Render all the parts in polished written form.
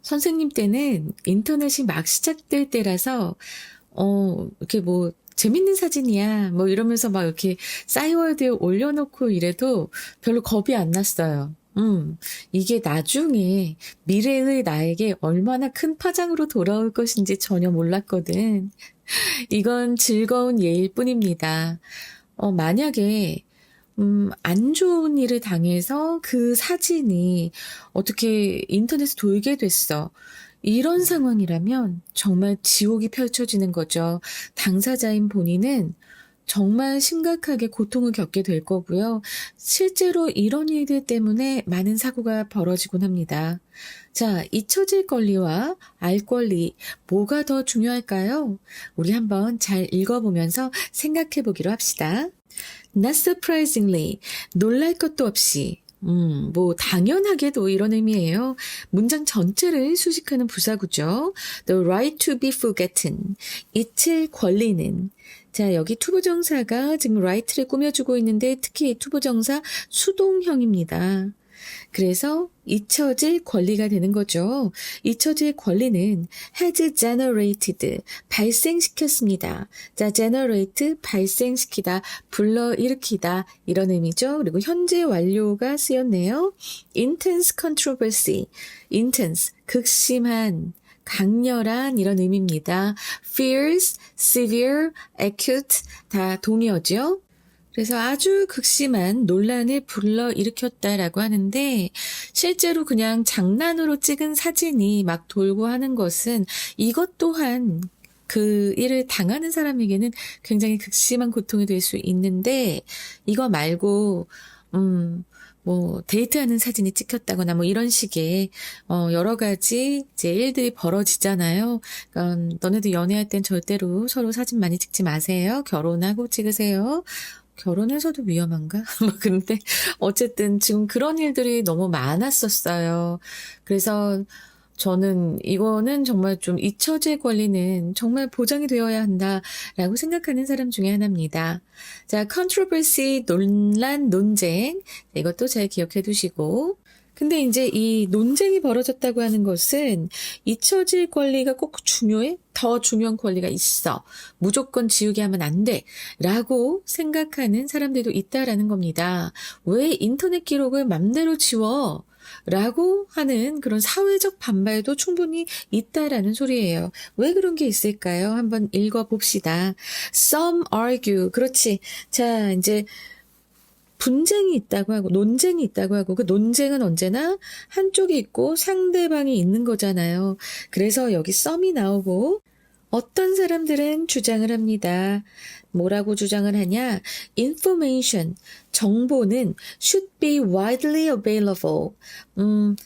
선생님 때는 인터넷이 막 시작될 때라서, 이렇게 뭐, 재밌는 사진이야. 뭐 이러면서 막 이렇게 싸이월드에 올려놓고 이래도 별로 겁이 안 났어요. 이게 나중에 미래의 나에게 얼마나 큰 파장으로 돌아올 것인지 전혀 몰랐거든. 이건 즐거운 예일 뿐입니다. 만약에 안 좋은 일을 당해서 그 사진이 어떻게 인터넷에 돌게 됐어. 이런 상황이라면 정말 지옥이 펼쳐지는 거죠. 당사자인 본인은 정말 심각하게 고통을 겪게 될 거고요. 실제로 이런 일들 때문에 많은 사고가 벌어지곤 합니다. 자, 잊혀질 권리와 알 권리, 뭐가 더 중요할까요? 우리 한번 잘 읽어보면서 생각해 보기로 합시다. Not surprisingly, 놀랄 것도 없이, 뭐 당연하게도 이런 의미예요. 문장 전체를 수식하는 부사구죠. The right to be forgotten, 잊힐 권리는. 자, 여기 투부정사가 지금 right를 꾸며주고 있는데 특히 이 투부정사 수동형입니다. 그래서 잊혀질 권리가 되는 거죠. 잊혀질 권리는 has generated, 발생시켰습니다. 자, generate, 발생시키다, 불러일으키다 이런 의미죠. 그리고 현재 완료가 쓰였네요. intense controversy, intense, 극심한, 강렬한 이런 의미입니다. fierce, severe, acute 다 동의어죠. 그래서 아주 극심한 논란을 불러일으켰다라고 하는데 실제로 그냥 장난으로 찍은 사진이 막 돌고 하는 것은 이것 또한 그 일을 당하는 사람에게는 굉장히 극심한 고통이 될 수 있는데 이거 말고 뭐 데이트하는 사진이 찍혔다거나 뭐 이런 식의 여러 가지 이제 일들이 벌어지잖아요. 그러니까 너네들 연애할 땐 절대로 서로 사진 많이 찍지 마세요. 결혼하고 찍으세요. 결혼해서도 위험한가? 뭐 근데 어쨌든 지금 그런 일들이 너무 많았었어요. 그래서 저는 이거는 정말 좀 잊혀질 권리는 정말 보장이 되어야 한다라고 생각하는 사람 중에 하나입니다. 자, controversy, 논란, 논쟁. 이것도 잘 기억해 두시고. 근데 이제 이 논쟁이 벌어졌다고 하는 것은 잊혀질 권리가 꼭 중요해? 더 중요한 권리가 있어. 무조건 지우게 하면 안 돼. 라고 생각하는 사람들도 있다라는 겁니다. 왜 인터넷 기록을 맘대로 지워? 라고 하는 그런 사회적 반발도 충분히 있다라는 소리예요. 왜 그런 게 있을까요? 한번 읽어봅시다. Some argue. 그렇지. 자, 이제 분쟁이 있다고 하고 논쟁이 있다고 하고 그 논쟁은 언제나 한쪽이 있고 상대방이 있는 거잖아요. 그래서 여기 썸이 나오고 어떤 사람들은 주장을 합니다. 뭐라고 주장을 하냐? Information, 정보는 should be widely available.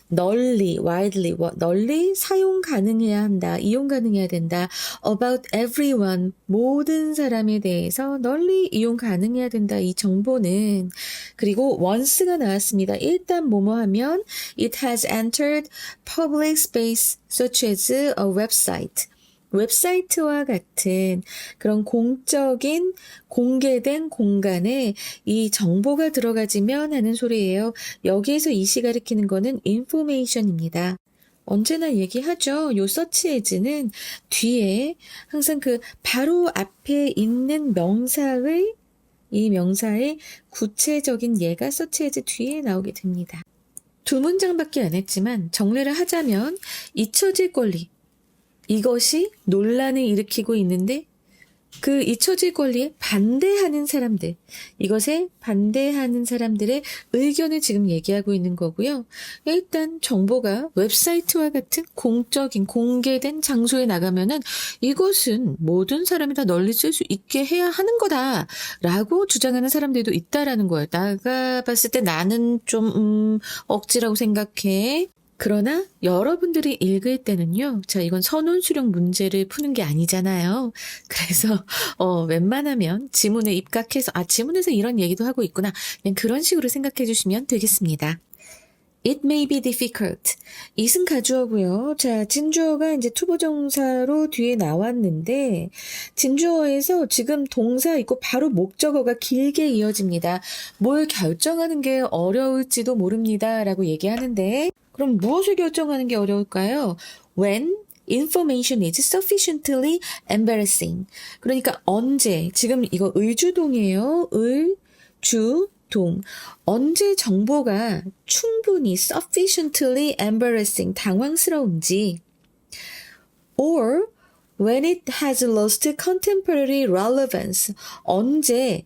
널리 사용 가능해야 한다. 이용 가능해야 된다. About everyone, 모든 사람에 대해서 널리 이용 가능해야 된다. 이 정보는. 그리고 once가 나왔습니다. 일단 뭐뭐 하면 it has entered public space such as a website. 웹사이트와 같은 그런 공적인 공개된 공간에 이 정보가 들어가지면 하는 소리예요. 여기에서 이시 가리키는 거는 information입니다. 언제나 얘기하죠. 요 search as는 뒤에 항상 그 바로 앞에 있는 명사의 이 명사의 구체적인 예가 search as 뒤에 나오게 됩니다. 두 문장밖에 안 했지만 정리를 하자면 잊혀질 권리. 이것이 논란을 일으키고 있는데 그 잊혀질 권리에 반대하는 사람들, 이것에 반대하는 사람들의 의견을 지금 얘기하고 있는 거고요. 일단 정보가 웹사이트와 같은 공적인 공개된 장소에 나가면은 이것은 모든 사람이 다 널리 쓸 수 있게 해야 하는 거다라고 주장하는 사람들도 있다라는 거예요. 내가 봤을 때 나는 좀 억지라고 생각해. 그러나 여러분들이 읽을 때는요. 자, 이건 선원 수령 문제를 푸는 게 아니잖아요. 그래서 웬만하면 지문에 입각해서 지문에서 이런 얘기도 하고 있구나. 그냥 그런 식으로 생각해 주시면 되겠습니다. It may be difficult. 이승 가주어고요. 자, 진주어가 이제 투부정사로 뒤에 나왔는데 진주어에서 지금 동사 있고 바로 목적어가 길게 이어집니다. 뭘 결정하는 게 어려울지도 모릅니다라고 얘기하는데 그럼 무엇을 결정하는 게 어려울까요? When information is sufficiently embarrassing. 그러니까 언제, 지금 이거 의주동이에요. 의주동. 언제 정보가 충분히 sufficiently embarrassing, 당황스러운지. Or when it has lost contemporary relevance. 언제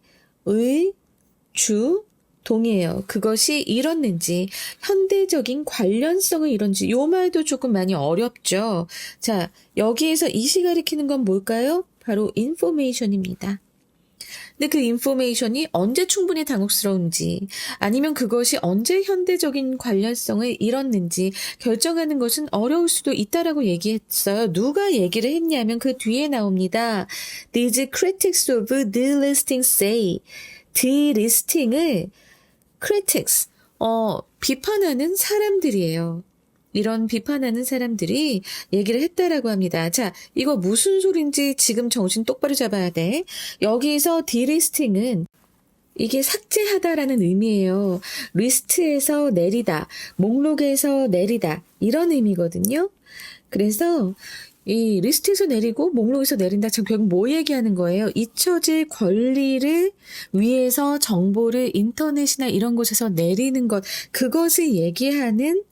동이에요. 그것이 잃었는지, 현대적인 관련성을 잃었는지. 요 말도 조금 많이 어렵죠. 자, 여기에서 이시 가리키는 건 뭘까요? 바로 인포메이션입니다. 근데 그 인포메이션이 언제 충분히 당혹스러운지, 아니면 그것이 언제 현대적인 관련성을 잃었는지 결정하는 것은 어려울 수도 있다라고 얘기했어요. 누가 얘기를 했냐면 그 뒤에 나옵니다. These critics of delisting say. delisting을 critics, 비판하는 사람들이에요. 이런 비판하는 사람들이 얘기를 했다라고 합니다. 자, 이거 무슨 소린지 지금 정신 똑바로 잡아야 돼. 여기서 delisting은 이게 삭제하다라는 의미예요. 리스트에서 내리다, 목록에서 내리다, 이런 의미거든요. 그래서 이 리스트에서 내리고 목록에서 내린다. 참 결국 뭐 얘기하는 거예요? 잊혀질 권리를 위해서 정보를 인터넷이나 이런 곳에서 내리는 것, 그것을 얘기하는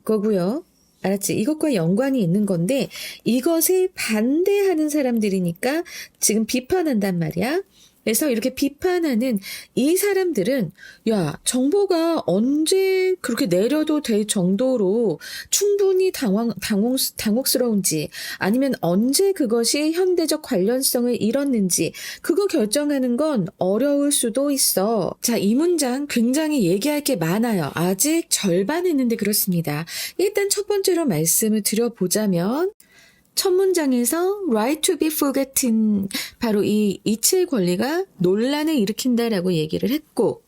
거고요. 알았지? 이것과 연관이 있는 건데 이것을 반대하는 사람들이니까 지금 비판한단 말이야. 그래서 이렇게 비판하는 이 사람들은 야, 정보가 언제 그렇게 내려도 될 정도로 충분히 당혹스러운지, 아니면 언제 그것이 현대적 관련성을 잃었는지 그거 결정하는 건 어려울 수도 있어. 자, 이 문장 굉장히 얘기할 게 많아요. 아직 절반 했는데 그렇습니다. 일단 첫 번째로 말씀을 드려보자면 첫 문장에서 right to be forgotten, 바로 이 이치의 권리가 논란을 일으킨다라고 얘기를 했고,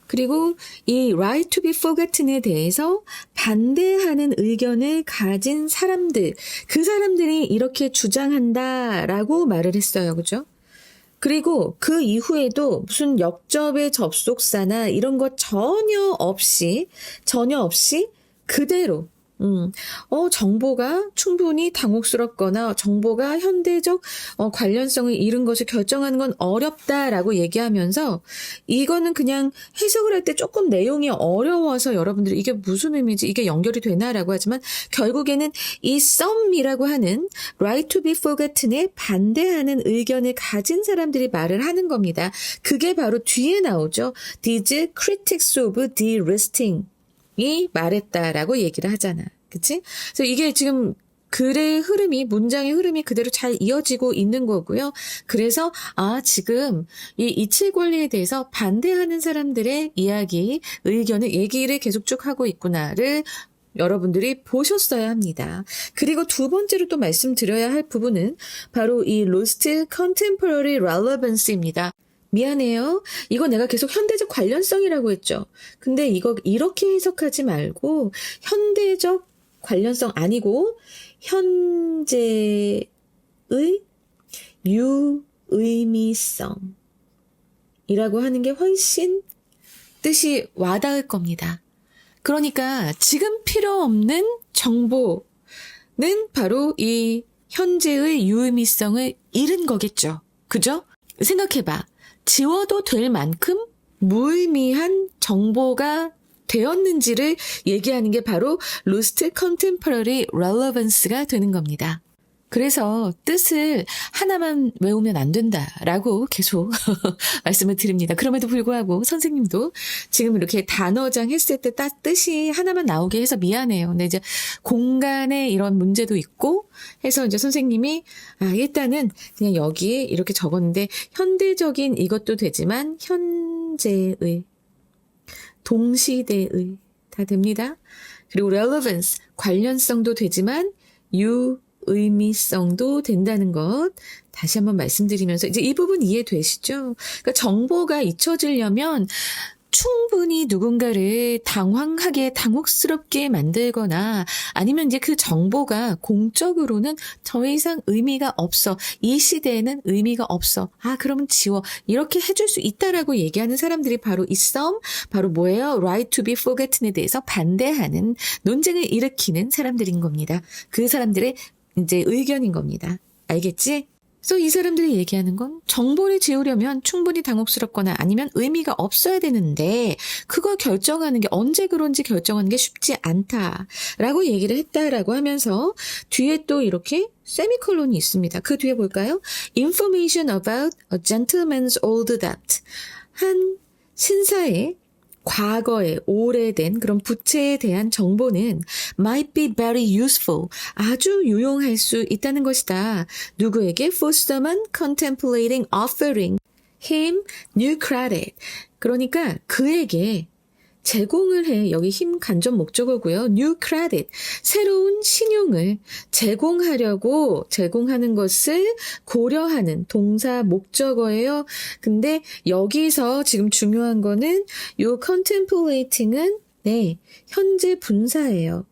그리고 이 right to be forgotten에 대해서 반대하는 의견을 가진 사람들, 그 사람들이 이렇게 주장한다라고 말을 했어요. 그죠? 그리고 그 이후에도 무슨 역접의 접속사나 이런 것 전혀 없이 그대로 정보가 충분히 당혹스럽거나 정보가 현대적 관련성을 잃은 것을 결정하는 건 어렵다라고 얘기하면서 이거는 그냥 해석을 할 때 조금 내용이 어려워서 여러분들이 이게 무슨 의미지, 이게 연결이 되나라고 하지만 결국에는 이 some이라고 하는 right to be forgotten에 반대하는 의견을 가진 사람들이 말을 하는 겁니다. 그게 바로 뒤에 나오죠. These critics of delisting 이 말했다라고 얘기를 하잖아. 그치? 그래서 이게 지금 글의 흐름이, 문장의 흐름이 그대로 잘 이어지고 있는 거고요. 그래서 지금 이 이치 권리에 대해서 반대하는 사람들의 이야기, 의견을, 얘기를 계속 쭉 하고 있구나를 여러분들이 보셨어야 합니다. 그리고 두 번째로 또 말씀드려야 할 부분은 바로 이 lost contemporary relevance입니다. 미안해요. 이거 내가 계속 현대적 관련성이라고 했죠. 근데 이거 이렇게 해석하지 말고 현대적 관련성 아니고 현재의 유의미성이라고 하는 게 훨씬 뜻이 와닿을 겁니다. 그러니까 지금 필요 없는 정보는 바로 이 현재의 유의미성을 잃은 거겠죠. 그죠? 생각해봐. 지워도 될 만큼 무의미한 정보가 되었는지를 얘기하는 게 바로 lost contemporary relevance가 되는 겁니다. 그래서 뜻을 하나만 외우면 안 된다라고 계속 말씀을 드립니다. 그럼에도 불구하고 선생님도 지금 이렇게 단어장 했을 때 딱 뜻이 하나만 나오게 해서 미안해요. 근데 이제 공간에 이런 문제도 있고 해서 이제 선생님이 일단은 그냥 여기에 이렇게 적었는데 현대적인 이것도 되지만 현재의, 동시대의 다 됩니다. 그리고 relevance, 관련성도 되지만 의미성도 된다는 것 다시 한번 말씀드리면서 이제 이 부분 이해되시죠? 그러니까 정보가 잊혀지려면 충분히 누군가를 당황하게 당혹스럽게 만들거나 아니면 이제 그 정보가 공적으로는 더 이상 의미가 없어. 이 시대에는 의미가 없어. 아, 그러면 지워. 이렇게 해줄 수 있다라고 얘기하는 사람들이 바로 이 썸, 바로 뭐예요? Right to be forgotten에 대해서 반대하는 논쟁을 일으키는 사람들인 겁니다. 그 사람들의 이제 의견인 겁니다. 알겠지? 그래서 이 사람들이 얘기하는 건 정보를 지우려면 충분히 당혹스럽거나 아니면 의미가 없어야 되는데 그걸 결정하는 게 언제 그런지 결정하는 게 쉽지 않다라고 얘기를 했다라고 하면서 뒤에 또 이렇게 세미콜론이 있습니다. 그 뒤에 볼까요? Information about a gentleman's old debt. 한 신사의 과거의 오래된 그런 부채에 대한 정보는 might be very useful. 아주 유용할 수 있다는 것이다. 누구에게? For someone contemplating offering him new credit. 그러니까 그에게 제공을 해. 여기 힘 간접 목적어고요. new credit. 새로운 신용을 제공하는 것을 고려하는 동사 목적어예요. 근데 여기서 지금 중요한 거는 요 contemplating은 네, 현재 분사예요.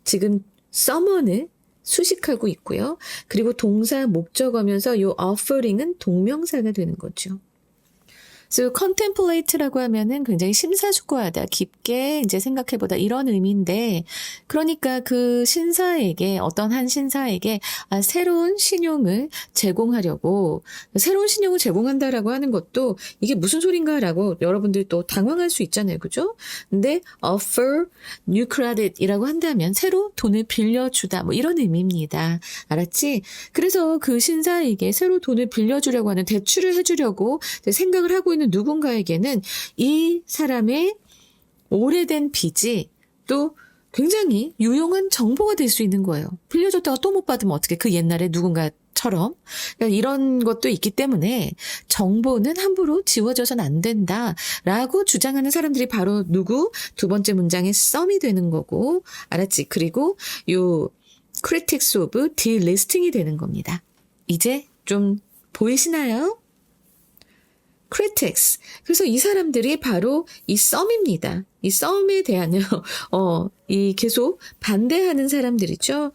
지금 someone을 수식하고 있고요. 그리고 동사 목적어면서 요 offering은 동명사가 되는 거죠. 그래서 contemplate라고 하면은 굉장히 심사숙고하다, 깊게 이제 생각해보다 이런 의미인데, 그러니까 그 신사에게 어떤 한 신사에게 새로운 신용을 제공하려고 새로운 신용을 제공한다라고 하는 것도 이게 무슨 소린가라고 여러분들이 또 당황할 수 있잖아요, 그죠? 근데 offer new credit이라고 한다면 새로 돈을 빌려주다 뭐 이런 의미입니다. 알았지? 그래서 그 신사에게 새로 돈을 빌려주려고 하는 대출을 해주려고 생각을 하고 있는 누군가에게는 이 사람의 오래된 빚이 또 굉장히 유용한 정보가 될 수 있는 거예요. 빌려줬다가 또 못 받으면 어떻게 그 옛날에 누군가처럼 그러니까 이런 것도 있기 때문에 정보는 함부로 지워져서는 안 된다라고 주장하는 사람들이 바로 누구? 두 번째 문장의 썸이 되는 거고 알았지? 그리고 요 critics of delisting이 되는 겁니다. 이제 좀 보이시나요? critics. 그래서 이 사람들이 바로 이 썸입니다. 이 썸에 대한 이 계속 반대하는 사람들이죠.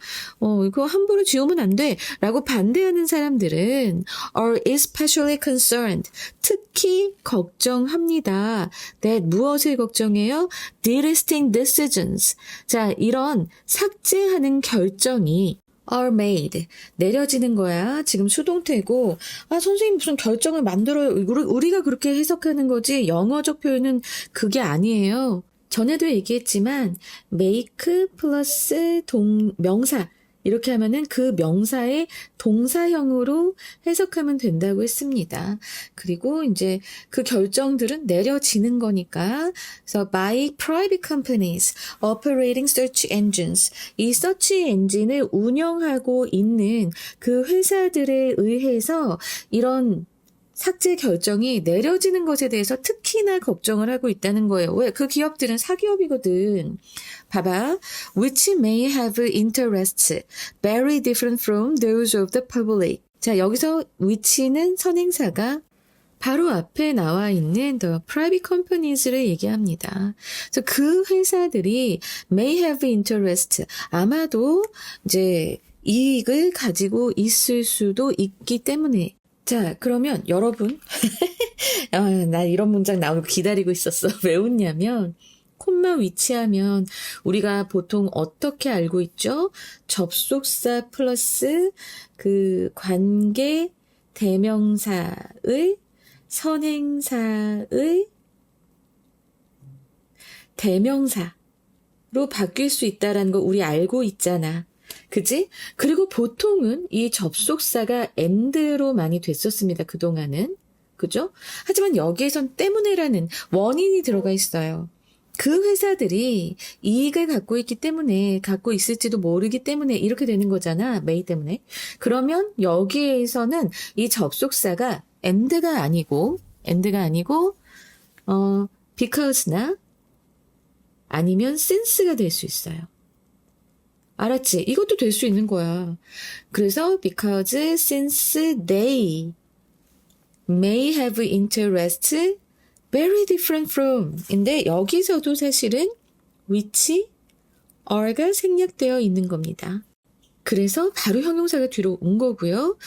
이거 함부로 지우면 안 돼. 라고 반대하는 사람들은 are especially concerned. 특히 걱정합니다. that 무엇을 걱정해요? delisting decisions. 자, 이런 삭제하는 결정이 are made. 내려지는 거야. 지금 수동태고 선생님 무슨 결정을 만들어요. 우리가 그렇게 해석하는 거지 영어적 표현은 그게 아니에요. 전에도 얘기했지만 make 플러스 명사 이렇게 하면은 그 명사의 동사형으로 해석하면 된다고 했습니다. 그리고 이제 그 결정들은 내려지는 거니까. 그래서 by private companies operating search engines. 이 search 엔진을 운영하고 있는 그 회사들에 의해서 이런 삭제 결정이 내려지는 것에 대해서 특히나 걱정을 하고 있다는 거예요. 왜? 그 기업들은 사기업이거든. 봐봐. Which may have interests very different from those of the public. 자, 여기서 which는 선행사가 바로 앞에 나와 있는 the private companies를 얘기합니다. 그래서 그 회사들이 may have interest. 아마도 이제 이익을 가지고 있을 수도 있기 때문에 자, 그러면 여러분 나 이런 문장 나오는 거 기다리고 있었어. 왜 웃냐면 콤마 위치하면 우리가 보통 어떻게 알고 있죠? 접속사 플러스 그 관계 대명사의 선행사의 대명사로 바뀔 수 있다는 거 우리 알고 있잖아. 그지? 그리고 보통은 이 접속사가 and로 많이 됐었습니다. 그동안은. 그죠? 하지만 여기에선 때문에라는 원인이 들어가 있어요. 그 회사들이 이익을 갖고 있기 때문에 갖고 있을지도 모르기 때문에 이렇게 되는 거잖아. 메이 때문에. 그러면 여기에서는 이 접속사가 and가 아니고 because나 아니면 since가 될 수 있어요. 알았지? 이것도 될 수 있는 거야. 그래서 because, since they may have interest very different from 인데 여기서도 사실은 which are가 생략되어 있는 겁니다. 그래서 바로 형용사가 뒤로 온 거고요.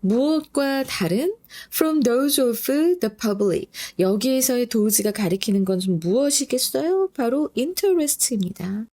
무엇과 다른 from those of the public. 여기에서의 those가 가리키는 건 좀 무엇이겠어요? 바로 interest입니다.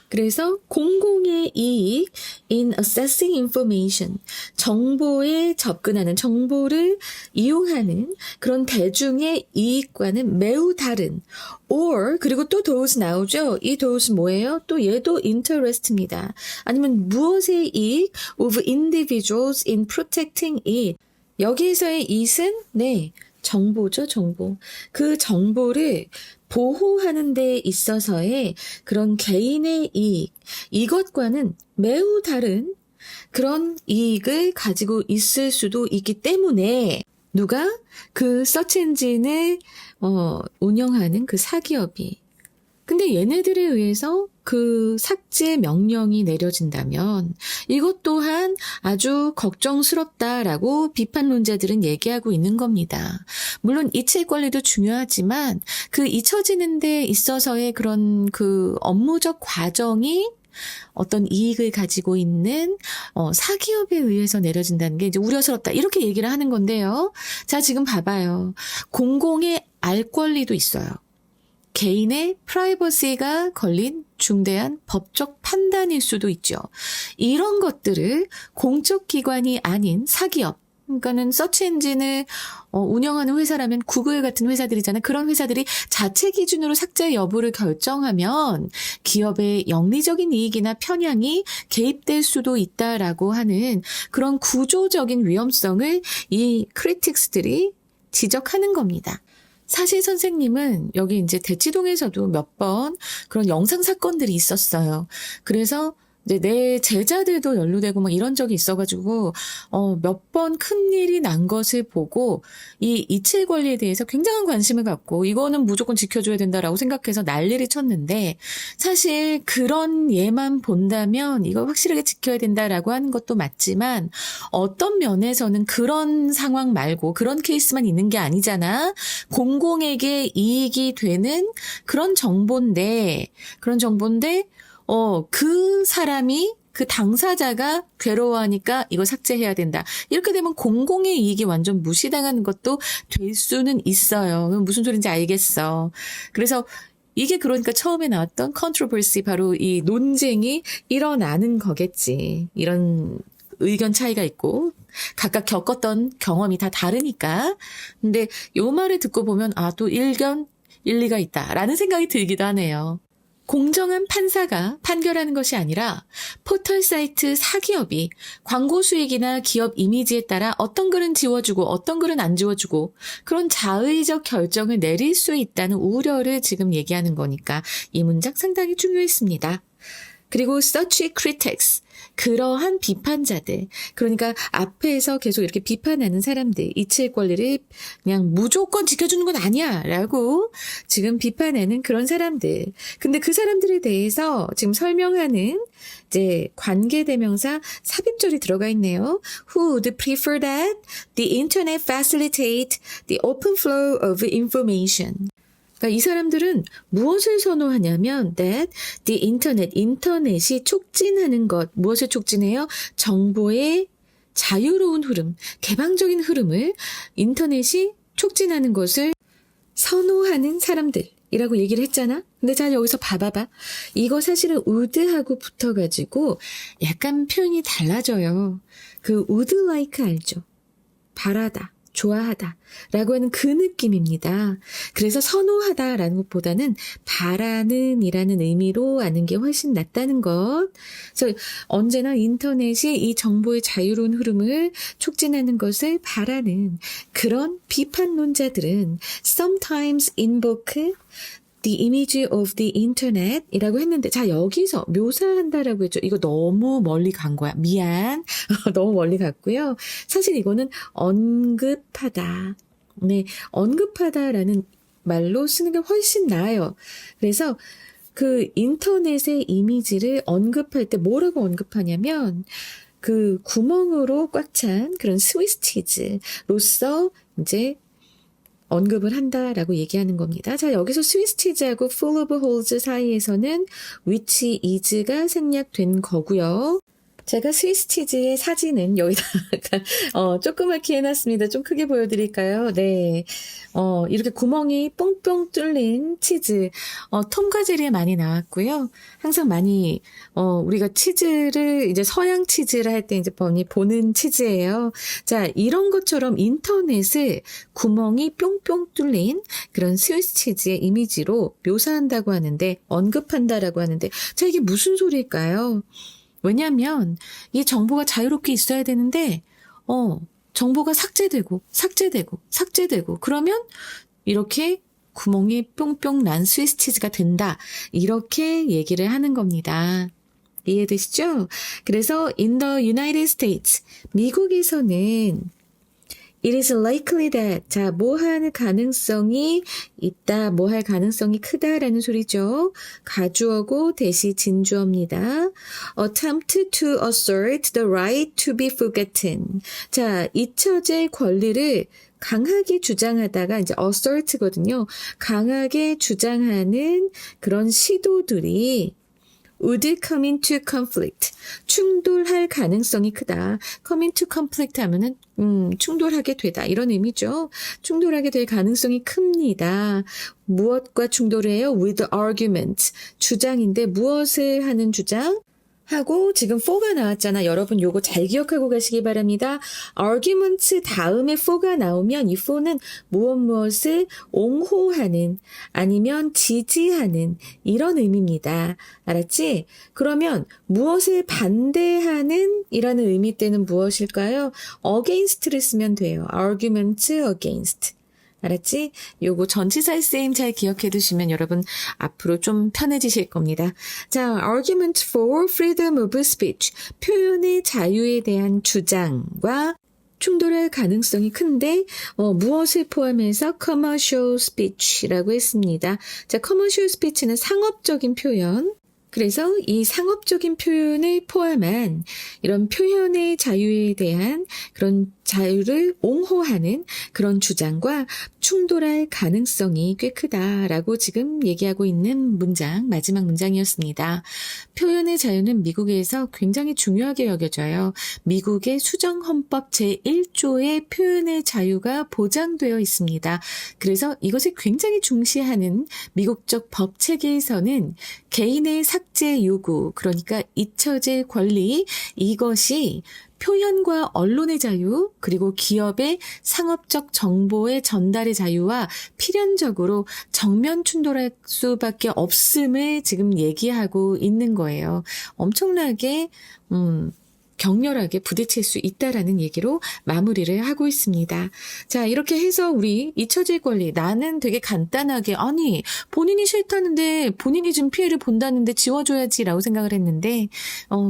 그래서 공공의 이익 in accessing information, 정보에 접근하는, 정보를 이용하는 그런 대중의 이익과는 매우 다른 or, 그리고 또 those 나오죠. 이 those 뭐예요? 또 얘도 interest입니다. 아니면 무엇의 이익 of individuals in protecting it. 여기에서의 이익은 네, 정보죠, 정보. 그 정보를 보호하는 데 있어서의 그런 개인의 이익, 이것과는 매우 다른 그런 이익을 가지고 있을 수도 있기 때문에 누가 그 서치 엔진을 운영하는 그 사기업이 근데 얘네들에 의해서 그 삭제 명령이 내려진다면 이것 또한 아주 걱정스럽다라고 비판론자들은 얘기하고 있는 겁니다. 물론 이체 권리도 중요하지만 그 잊혀지는 데 있어서의 그런 그 업무적 과정이 어떤 이익을 가지고 있는 사기업에 의해서 내려진다는 게 이제 우려스럽다. 이렇게 얘기를 하는 건데요. 자, 지금 봐봐요. 공공의 알 권리도 있어요. 개인의 프라이버시가 걸린 중대한 법적 판단일 수도 있죠. 이런 것들을 공적 기관이 아닌 사기업, 그러니까는 서치 엔진을 운영하는 회사라면 구글 같은 회사들이잖아요. 그런 회사들이 자체 기준으로 삭제 여부를 결정하면 기업의 영리적인 이익이나 편향이 개입될 수도 있다라고 하는 그런 구조적인 위험성을 이 크리틱스들이 지적하는 겁니다. 사실 선생님은 여기 이제 대치동에서도 몇 번 그런 영상 사건들이 있었어요. 그래서 이제 내 제자들도 연루되고 막 이런 적이 있어가지고 몇 번 큰일이 난 것을 보고 이 이치 권리에 대해서 굉장한 관심을 갖고 이거는 무조건 지켜줘야 된다라고 생각해서 난리를 쳤는데 사실 그런 예만 본다면 이거 확실하게 지켜야 된다라고 하는 것도 맞지만 어떤 면에서는 그런 상황 말고 그런 케이스만 있는 게 아니잖아. 공공에게 이익이 되는 그런 정보인데 그 사람이 그 당사자가 괴로워하니까 이거 삭제해야 된다. 이렇게 되면 공공의 이익이 완전 무시당하는 것도 될 수는 있어요. 무슨 소린지 알겠어. 그래서 이게 그러니까 처음에 나왔던 컨트로버시 바로 이 논쟁이 일어나는 거겠지. 이런 의견 차이가 있고 각각 겪었던 경험이 다 다르니까. 근데 요 말을 듣고 보면 또 일리가 있다라는 생각이 들기도 하네요. 공정한 판사가 판결하는 것이 아니라 포털 사이트 사기업이 광고 수익이나 기업 이미지에 따라 어떤 글은 지워주고 어떤 글은 안 지워주고 그런 자의적 결정을 내릴 수 있다는 우려를 지금 얘기하는 거니까 이 문장 상당히 중요했습니다. 그리고 such critics, 그러한 비판자들, 그러니까 앞에서 계속 이렇게 비판하는 사람들, 이치의 권리를 그냥 무조건 지켜주는 건 아니야 라고 지금 비판하는 그런 사람들. 근데 그 사람들에 대해서 지금 설명하는 이제 관계대명사 삽입절이 들어가 있네요. Who would prefer that the internet facilitate the open flow of information. 그러니까 이 사람들은 무엇을 선호하냐면 that the internet, 인터넷이 촉진하는 것, 무엇을 촉진해요? 정보의 자유로운 흐름, 개방적인 흐름을 인터넷이 촉진하는 것을 선호하는 사람들이라고 얘기를 했잖아. 근데 자 여기서 봐봐봐. 이거 사실은 would하고 붙어가지고 약간 표현이 달라져요. 그 would like 알죠? 바라다. 좋아하다 라고 하는 그 느낌입니다. 그래서 선호하다라는 것보다는 바라는 이라는 의미로 아는 게 훨씬 낫다는 것. 그래서 언제나 인터넷이 이 정보의 자유로운 흐름을 촉진하는 것을 바라는 그런 비판론자들은 sometimes invoke the image of the internet 이라고 했는데 자 여기서 묘사한다라고 했죠. 이거 너무 멀리 간 거야. 미안. 너무 멀리 갔고요. 사실 이거는 언급하다. 네, 언급하다라는 말로 쓰는 게 훨씬 나아요. 그래서 그 인터넷의 이미지를 언급할 때 뭐라고 언급하냐면 그 구멍으로 꽉 찬 그런 스위스치즈로서 이제 언급을 한다라고 얘기하는 겁니다. 자, 여기서 스위스 치즈하고 full of holes 사이에서는 which is가 생략된 거고요. 제가 스위스 치즈의 사진은 여기다가 조그맣게 해놨습니다. 좀 크게 보여드릴까요? 네, 이렇게 구멍이 뽕뽕 뚫린 치즈, 톰과 제리에 많이 나왔고요. 항상 많이 우리가 치즈를 이제 서양 치즈를 할 때 이제 보는 치즈예요. 자, 이런 것처럼 인터넷을 구멍이 뿅뿅 뚫린 그런 스위스 치즈의 이미지로 묘사한다고 하는데, 언급한다라고 하는데, 자, 이게 무슨 소리일까요? 왜냐하면 이 정보가 자유롭게 있어야 되는데 정보가 삭제되고 그러면 이렇게 구멍이 뿅뿅 난 스위스 치즈가 된다. 이렇게 얘기를 하는 겁니다. 이해되시죠? 그래서 in the United States, 미국에서는 it is likely that, 자, 뭐 할 가능성이 있다, 뭐 할 가능성이 크다라는 소리죠. 가주어고 대시 진주어입니다. attempt to assert the right to be forgotten. 자, 잊혀질 권리를 강하게 주장하다가 이제 assert거든요. 강하게 주장하는 그런 시도들이 would come into conflict. 충돌할 가능성이 크다. come into conflict 하면은 충돌하게 되다. 이런 의미죠. 충돌하게 될 가능성이 큽니다. 무엇과 충돌을 해요? with argument. 주장인데 무엇을 하는 주장? 하고 지금 for가 나왔잖아. 여러분 요거 잘 기억하고 가시기 바랍니다. argument 다음에 for가 나오면 이 for는 무엇을 옹호하는 아니면 지지하는 이런 의미입니다. 알았지? 그러면 무엇을 반대하는 이라는 의미 때는 무엇일까요? against를 쓰면 돼요. argument against. 알았지? 요거 전치사의 쓰임 잘 기억해 두시면 여러분 앞으로 좀 편해지실 겁니다. 자, argument for freedom of speech. 표현의 자유에 대한 주장과 충돌할 가능성이 큰데 무엇을 포함해서 commercial speech라고 했습니다. 자, commercial speech는 상업적인 표현. 그래서 이 상업적인 표현을 포함한 이런 표현의 자유에 대한 그런 자유를 옹호하는 그런 주장과 충돌할 가능성이 꽤 크다라고 지금 얘기하고 있는 문장, 마지막 문장이었습니다. 표현의 자유는 미국에서 굉장히 중요하게 여겨져요. 미국의 수정헌법 제1조의 표현의 자유가 보장되어 있습니다. 그래서 이것을 굉장히 중시하는 미국적 법 체계에서는 개인의 삭제 요구, 그러니까 잊혀질 권리, 이것이 표현과 언론의 자유, 그리고 기업의 상업적 정보의 전달의 자유와 필연적으로 정면 충돌할 수밖에 없음을 지금 얘기하고 있는 거예요. 엄청나게 격렬하게 부딪힐 수 있다라는 얘기로 마무리를 하고 있습니다. 자, 이렇게 해서 우리 잊혀질 권리, 나는 되게 간단하게 아니 본인이 싫다는데 본인이 좀 피해를 본다는데 지워줘야지라고 생각을 했는데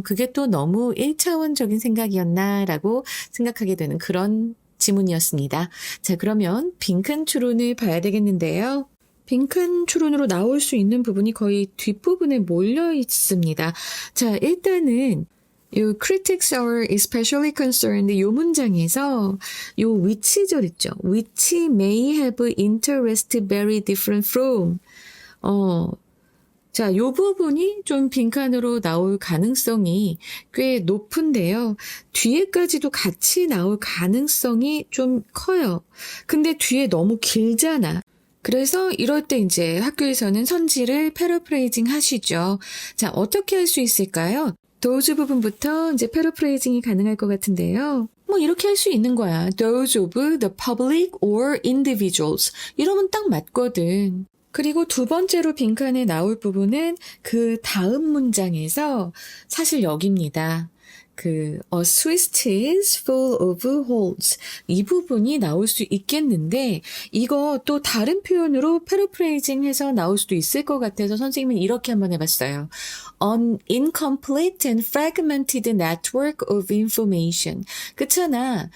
그게 또 너무 1차원적인 생각이었나라고 생각하게 되는 그런 지문이었습니다. 자, 그러면 빈칸 추론을 봐야 되겠는데요. 빈칸 추론으로 나올 수 있는 부분이 거의 뒷부분에 몰려 있습니다. 자, 일단은 요 critics are especially concerned 요 문장에서 요 which절 있죠. which may have interest very different from 자, 요 부분이 좀 빈칸으로 나올 가능성이 꽤 높은데요. 뒤에까지도 같이 나올 가능성이 좀 커요. 근데 뒤에 너무 길잖아. 그래서 이럴 때 이제 학교에서는 선지를 패러프레이징 하시죠. 자, 어떻게 할 수 있을까요? those 부분부터 이제 패러프레이징이 가능할 것 같은데요. 뭐 이렇게 할 수 있는 거야. those of the public or individuals. 이러면 딱 맞거든. 그리고 두 번째로 빈칸에 나올 부분은 그 다음 문장에서 사실 여기입니다. a Swiss cheese full of holes. 이 부분이 나올 수 있겠는데 이거 또 다른 표현으로 패러프레이징 해서 나올 수도 있을 것 같아서 선생님은 이렇게 한번 해봤어요. An incomplete and fragmented network of information. 그렇잖아.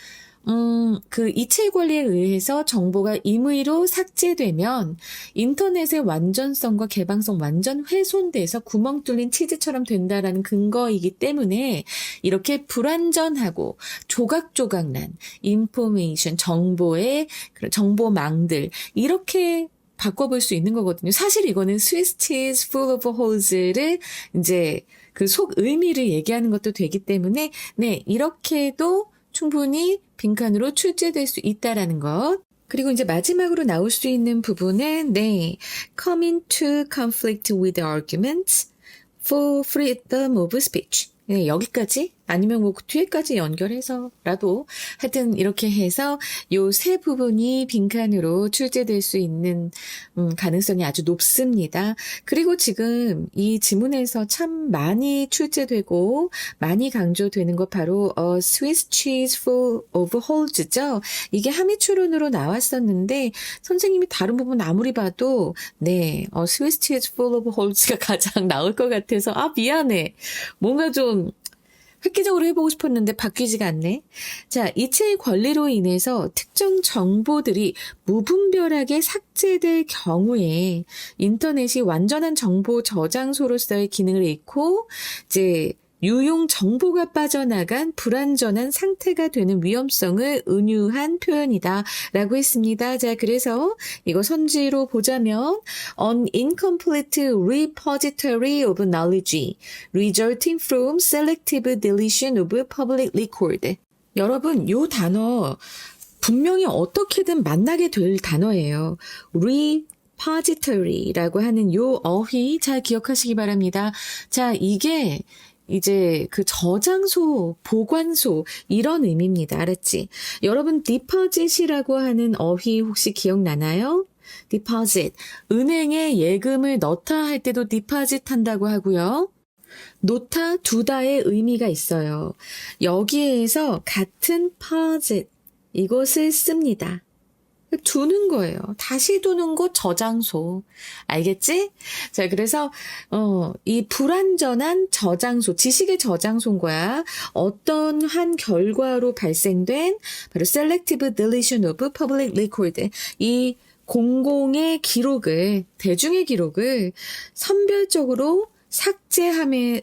그 이체 권리에 의해서 정보가 임의로 삭제되면 인터넷의 완전성과 개방성 완전 훼손돼서 구멍 뚫린 치즈처럼 된다라는 근거이기 때문에 이렇게 불완전하고 조각조각난 인포메이션, 정보의 그런 정보망들 이렇게 바꿔볼 수 있는 거거든요. 사실 이거는 Swiss cheese full of holes를 이제 그 속 의미를 얘기하는 것도 되기 때문에 네, 이렇게도 충분히 빈칸으로 출제될 수 있다라는 것. 그리고 이제 마지막으로 나올 수 있는 부분은 네, come into conflict with arguments for freedom of speech. 네, 여기까지 아니면 뭐 그 뒤에까지 연결해서라도 하여튼 이렇게 해서 요 세 부분이 빈칸으로 출제될 수 있는 가능성이 아주 높습니다. 그리고 지금 이 지문에서 참 많이 출제되고 많이 강조되는 것 바로 Swiss cheese full of holes죠. 이게 함의 추론으로 나왔었는데 선생님이 다른 부분 아무리 봐도 네, Swiss cheese full of holes가 가장 나올 것 같아서 미안해. 뭔가 좀 획기적으로 해보고 싶었는데 바뀌지가 않네. 자, 이체의 권리로 인해서 특정 정보들이 무분별하게 삭제될 경우에 인터넷이 완전한 정보 저장소로서의 기능을 잃고 이제 유용 정보가 빠져나간 불완전한 상태가 되는 위험성을 은유한 표현이다 라고 했습니다. 자, 그래서 이거 선지로 보자면 An incomplete repository of knowledge resulting from selective deletion of public record. 여러분, 요 단어 분명히 어떻게든 만나게 될 단어예요. repository라고 하는 요 어휘 잘 기억하시기 바랍니다. 자, 이게 이제 그 저장소, 보관소 이런 의미입니다. 알았지? 여러분 디포짓이라고 하는 어휘 혹시 기억나나요? 디포짓. 은행에 예금을 넣다 할 때도 디포짓 한다고 하고요. 놓다, 두다의 의미가 있어요. 여기에서 같은 포짓 이것을 씁니다. 두는 거예요. 다시 두는 곳 저장소. 알겠지? 자, 그래서 이 불완전한 저장소, 지식의 저장소인 거야. 어떤 한 결과로 발생된 바로 selective deletion of public record. 이 공공의 기록을, 대중의 기록을 선별적으로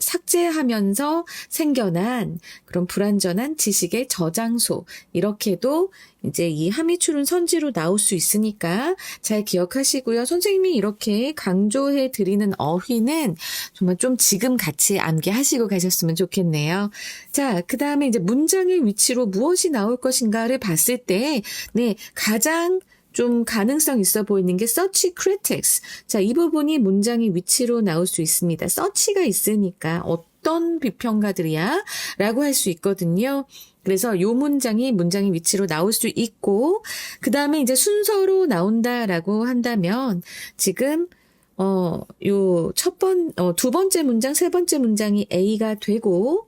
삭제하면서 생겨난 그런 불완전한 지식의 저장소. 이렇게도 이제 이 함의출은 선지로 나올 수 있으니까 잘 기억하시고요. 선생님이 이렇게 강조해 드리는 어휘는 정말 좀 지금 같이 암기하시고 가셨으면 좋겠네요. 자, 그 다음에 이제 문장의 위치로 무엇이 나올 것인가를 봤을 때, 네, 가장 좀 가능성 있어 보이는 게 search critics. 자, 이 부분이 문장의 위치로 나올 수 있습니다. search가 있으니까 어떤 비평가들이야? 라고 할 수 있거든요. 그래서 요 문장이 문장의 위치로 나올 수 있고, 그 다음에 이제 순서로 나온다라고 한다면, 지금, 두 번째 문장, 세 번째 문장이 A가 되고,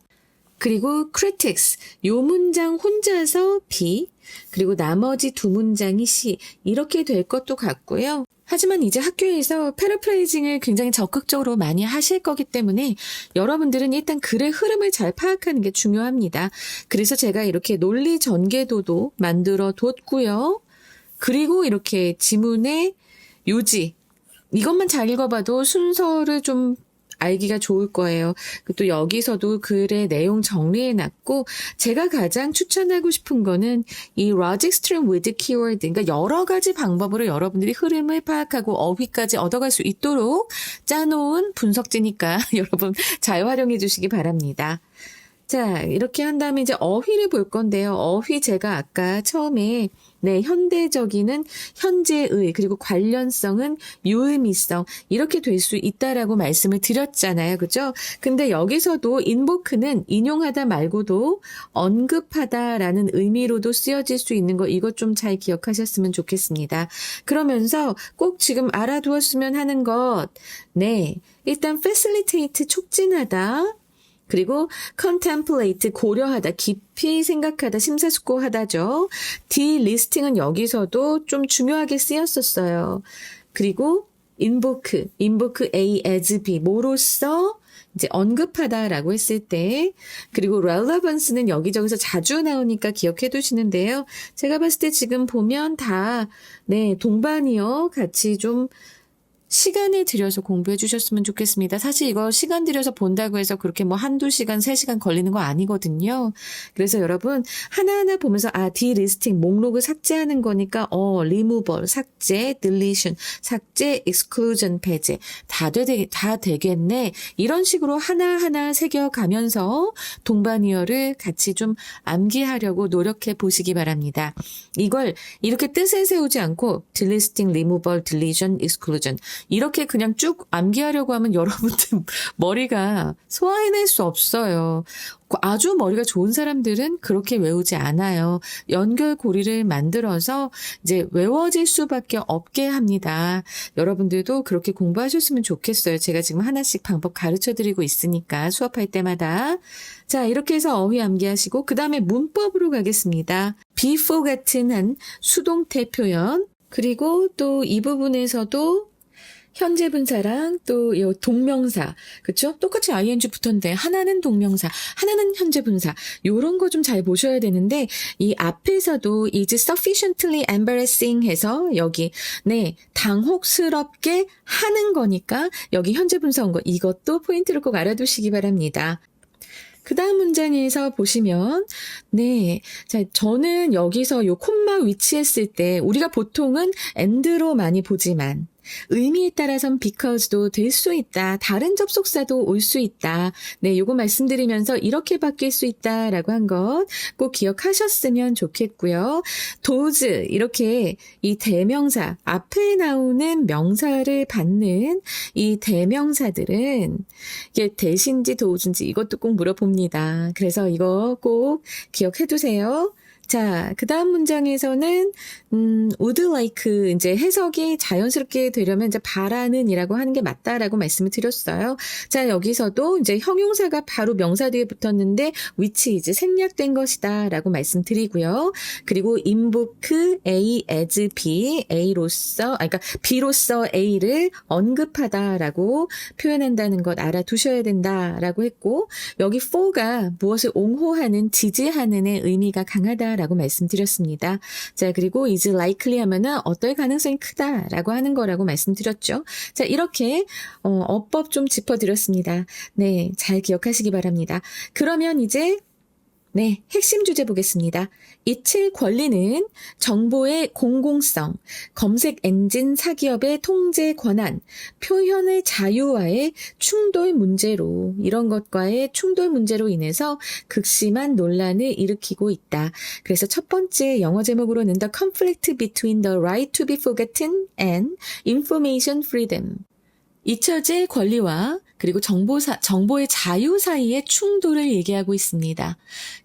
그리고 critics, 요 문장 혼자서 B, 그리고 나머지 두 문장이 C, 이렇게 될 것도 같고요. 하지만 이제 학교에서 패러프레이징을 굉장히 적극적으로 많이 하실 거기 때문에 여러분들은 일단 글의 흐름을 잘 파악하는 게 중요합니다. 그래서 제가 이렇게 논리 전개도도 만들어 뒀고요. 그리고 이렇게 지문의 요지, 이것만 잘 읽어봐도 순서를 좀 알기가 좋을 거예요. 또 여기서도 글의 내용 정리해놨고 제가 가장 추천하고 싶은 거는 이 logic string with keyword, 그러니까 여러 가지 방법으로 여러분들이 흐름을 파악하고 어휘까지 얻어갈 수 있도록 짜놓은 분석지니까 여러분 잘 활용해 주시기 바랍니다. 자, 이렇게 한 다음에 이제 어휘를 볼 건데요. 어휘 제가 아까 처음에 네, 현대적인은 현재의, 그리고 관련성은 유의미성, 이렇게 될 수 있다라고 말씀을 드렸잖아요. 그죠? 근데 여기서도 invoke는 인용하다 말고도 언급하다라는 의미로도 쓰여질 수 있는 거, 이것 좀 잘 기억하셨으면 좋겠습니다. 그러면서 꼭 지금 알아두었으면 하는 것, 네, 일단 facilitate, 촉진하다. 그리고 contemplate, 고려하다, 깊이 생각하다, 심사숙고하다죠. delisting은 여기서도 좀 중요하게 쓰였었어요. 그리고 invoke A as B, 뭐로써 이제 언급하다라고 했을 때, 그리고 relevance는 여기저기서 자주 나오니까 기억해 두시는데요. 제가 봤을 때 지금 보면 다, 네, 동반이요. 같이 좀 시간을 들여서 공부해 주셨으면 좋겠습니다. 사실 이거 시간 들여서 본다고 해서 그렇게 뭐 한두 시간, 3시간 걸리는 거 아니거든요. 그래서 여러분 하나하나 보면서 디리스팅, 목록을 삭제하는 거니까 removal, 삭제, deletion, 삭제, exclusion, 배제 다 되겠네. 이런 식으로 하나하나 새겨가면서 동반이어를 같이 좀 암기하려고 노력해 보시기 바랍니다. 이걸 이렇게 뜻을 세우지 않고 delisting, removal, deletion, exclusion 이렇게 그냥 쭉 암기하려고 하면 여러분들 머리가 소화해낼 수 없어요. 아주 머리가 좋은 사람들은 그렇게 외우지 않아요. 연결고리를 만들어서 이제 외워질 수밖에 없게 합니다. 여러분들도 그렇게 공부하셨으면 좋겠어요. 제가 지금 하나씩 방법 가르쳐드리고 있으니까 수업할 때마다. 자, 이렇게 해서 어휘 암기하시고 그 다음에 문법으로 가겠습니다. before 같은 한 수동태 표현 그리고 또 이 부분에서도 현재 분사랑 또 이 동명사, 그쵸? 똑같이 ing 붙었는데 하나는 동명사, 하나는 현재 분사. 요런 거 좀 잘 보셔야 되는데 이 앞에서도 is sufficiently embarrassing 해서 여기 네, 당혹스럽게 하는 거니까 여기 현재 분사 온 거 이것도 포인트를 꼭 알아두시기 바랍니다. 그 다음 문장에서 보시면 네, 자 저는 여기서 요 콤마 위치했을 때 우리가 보통은 and로 많이 보지만 의미에 따라선 because도 될 수 있다. 다른 접속사도 올 수 있다. 네, 요거 말씀드리면서 이렇게 바뀔 수 있다라고 한 것 꼭 기억하셨으면 좋겠고요. those 이렇게 이 대명사 앞에 나오는 명사를 받는 이 대명사들은 이게 대신지 those인지 이것도 꼭 물어봅니다. 그래서 이거 꼭 기억해 두세요. 자, 그 다음 문장에서는, would like, 이제 해석이 자연스럽게 되려면 이제 바라는 이라고 하는 게 맞다라고 말씀을 드렸어요. 자, 여기서도 이제 형용사가 바로 명사 뒤에 붙었는데, which is 생략된 것이다 라고 말씀드리고요. 그리고 invoke A as B, A로서, 그러니까 B로서 A를 언급하다라고 표현한다는 것 알아두셔야 된다라고 했고, 여기 for가 무엇을 옹호하는, 지지하는의 의미가 강하다 라고 말씀드렸습니다. 자, 그리고 is likely 하면은 어떨 가능성이 크다라고 하는 거라고 말씀드렸죠. 자, 이렇게 어법 좀 짚어드렸습니다. 네, 잘 기억하시기 바랍니다. 그러면 이제 네, 핵심 주제 보겠습니다. 이칠 권리는 정보의 공공성, 검색 엔진 사기업의 통제 권한, 표현의 자유와의 충돌 문제로 이런 것과의 충돌 문제로 인해서 극심한 논란을 일으키고 있다. 그래서 첫 번째 영어 제목으로는 The Conflict Between the Right to be Forgotten and Information Freedom. 잊혀질 권리와 그리고 정보의 자유 사이의 충돌을 얘기하고 있습니다.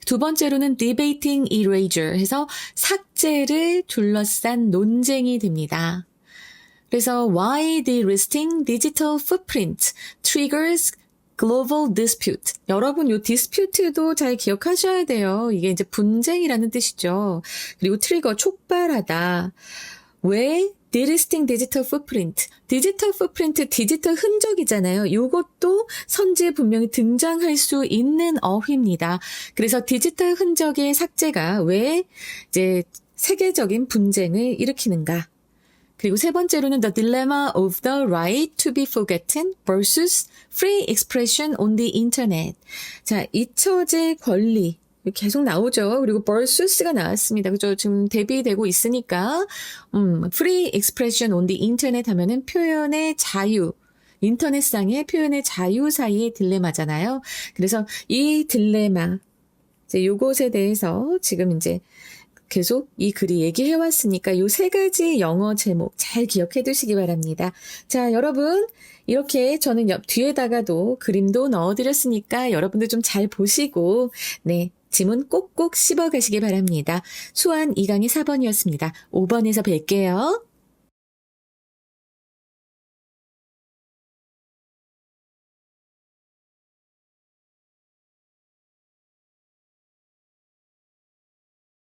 두 번째로는 debating erasure 해서 삭제를 둘러싼 논쟁이 됩니다. 그래서 why delisting digital footprint triggers global dispute. 여러분 요 dispute도 잘 기억하셔야 돼요. 이게 이제 분쟁이라는 뜻이죠. 그리고 trigger 촉발하다. 왜 delisting digital footprint. 디지털 footprint, 디지털 흔적이잖아요. 이것도 선지에 분명히 등장할 수 있는 어휘입니다. 그래서 디지털 흔적의 삭제가 왜 이제 세계적인 분쟁을 일으키는가. 그리고 세 번째로는 the dilemma of the right to be forgotten versus free expression on the internet. 자, 잊혀질 권리. 계속 나오죠. 그리고 versus가 나왔습니다. 그죠? 지금 대비되고 있으니까, free expression on the internet 하면은 표현의 자유, 인터넷상의 표현의 자유 사이의 딜레마잖아요. 그래서 이 딜레마, 이제 요것에 대해서 지금 이제 계속 이 글이 얘기해 왔으니까 요 세 가지 영어 제목 잘 기억해 두시기 바랍니다. 자, 여러분. 이렇게 저는 뒤에다가도 그림도 넣어드렸으니까 여러분들 좀 잘 보시고, 네. 지문 꼭꼭 씹어 가시기 바랍니다. 수완 2강의 4번이었습니다. 5번에서 뵐게요.